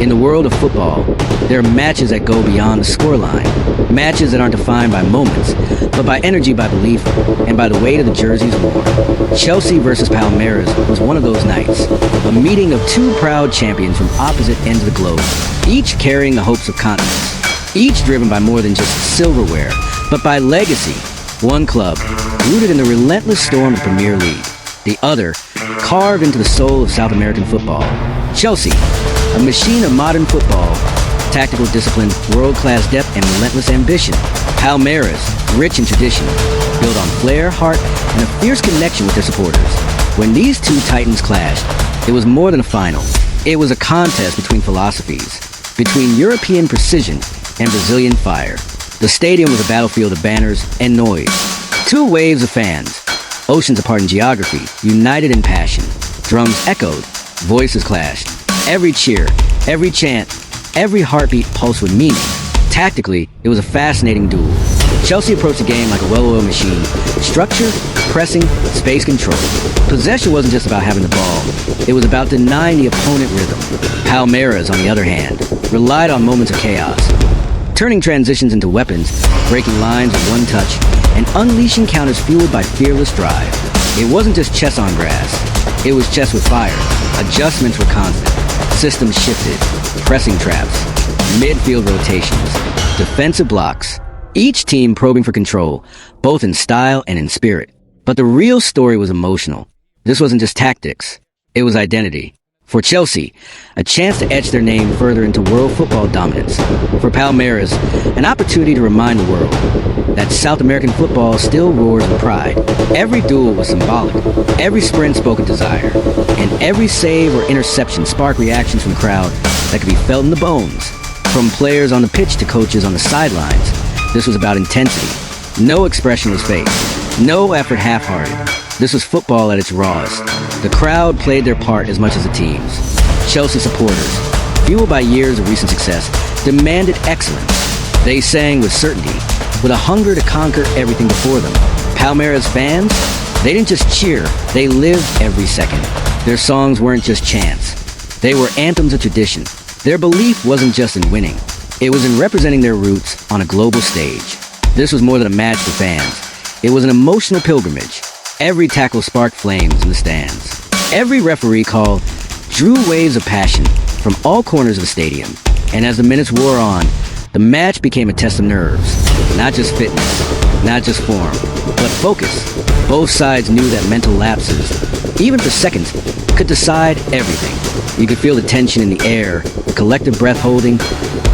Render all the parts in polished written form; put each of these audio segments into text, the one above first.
In the world of football, there are matches that go beyond the scoreline. Matches that aren't defined by moments, but by energy, by belief, and by the weight of the jerseys worn. Chelsea versus Palmeiras was one of those nights. A meeting of two proud champions from opposite ends of the globe, each carrying the hopes of continents. Each driven by more than just silverware, but by legacy. One club, rooted in the relentless storm of the Premier League. The other, carved into the soul of South American football. Chelsea, a machine of modern football, tactical discipline, world-class depth, and relentless ambition. Palmeiras, rich in tradition, built on flair, heart, and a fierce connection with their supporters. When these two titans clashed, it was more than a final. It was a contest between philosophies, between European precision and Brazilian fire. The stadium was a battlefield of banners and noise. Two waves of fans, oceans apart in geography, united in passion. Drums echoed, voices clashed. Every cheer, every chant, every heartbeat pulsed with meaning. Tactically, it was a fascinating duel. Chelsea approached the game like a well-oiled machine. Structure, pressing, space control. Possession wasn't just about having the ball. It was about denying the opponent rhythm. Palmeiras, on the other hand, relied on moments of chaos, turning transitions into weapons, breaking lines with one touch, and unleashing counters fueled by fearless drive. It wasn't just chess on grass. It was chess with fire. Adjustments were constant. Systems shifted. Pressing traps. Midfield rotations. Defensive blocks. Each team probing for control, both in style and in spirit. But the real story was emotional. This wasn't just tactics. It was identity. For Chelsea, a chance to etch their name further into world football dominance. For Palmeiras, an opportunity to remind the world that South American football still roars with pride. Every duel was symbolic. Every sprint spoke a desire. And every save or interception sparked reactions from the crowd that could be felt in the bones. From players on the pitch to coaches on the sidelines, this was about intensity. No expression was fake. No effort half-hearted. This was football at its rawest. The crowd played their part as much as the teams. Chelsea supporters, fueled by years of recent success, demanded excellence. They sang with certainty, with a hunger to conquer everything before them. Palmeiras fans, they didn't just cheer, they lived every second. Their songs weren't just chants. They were anthems of tradition. Their belief wasn't just in winning. It was in representing their roots on a global stage. This was more than a match for fans. It was an emotional pilgrimage. Every tackle sparked flames in the stands. Every referee call drew waves of passion from all corners of the stadium. And as the minutes wore on, the match became a test of nerves. Not just fitness, not just form, but focus. Both sides knew that mental lapses, even for seconds, could decide everything. You could feel the tension in the air, the collective breath holding,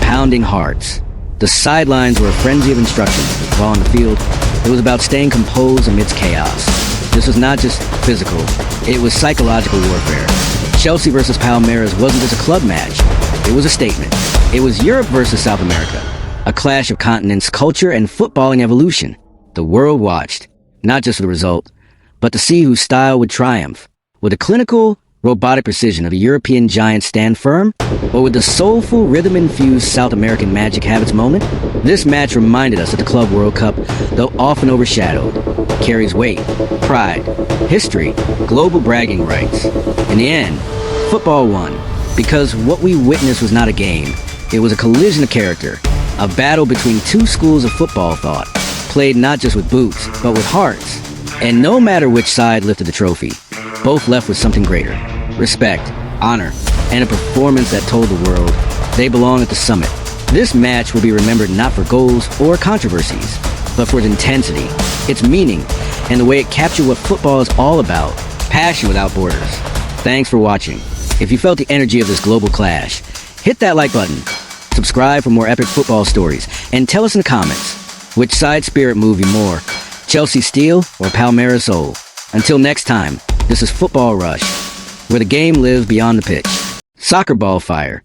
pounding hearts. The sidelines were a frenzy of instruction, while on the field, it was about staying composed amidst chaos. This was not just physical, it was psychological warfare. Chelsea versus Palmeiras wasn't just a club match, it was a statement. It was Europe versus South America, a clash of continents, culture, and footballing evolution. The world watched, not just for the result, but to see whose style would triumph. Would the clinical, robotic precision of a European giant stand firm? Or would the soulful, rhythm-infused South American magic have its moment? This match reminded us that the Club World Cup, though often overshadowed, carries weight, pride, history, global bragging rights. In the end, football won, because what we witnessed was not a game. It was a collision of character, a battle between two schools of football thought, played not just with boots, but with hearts. And no matter which side lifted the trophy, both left with something greater. Respect, honor, and a performance that told the world they belong at the summit. This match will be remembered not for goals or controversies, but for its intensity, its meaning, and the way it captured what football is all about, passion without borders. Thanks for watching. If you felt the energy of this global clash, hit that like button, subscribe for more epic football stories, and tell us in the comments, which side spirit moved you more, Chelsea Steel or Palmeiras Soul? Until next time, this is Football Rush, where the game lives beyond the pitch. Soccer ball fire.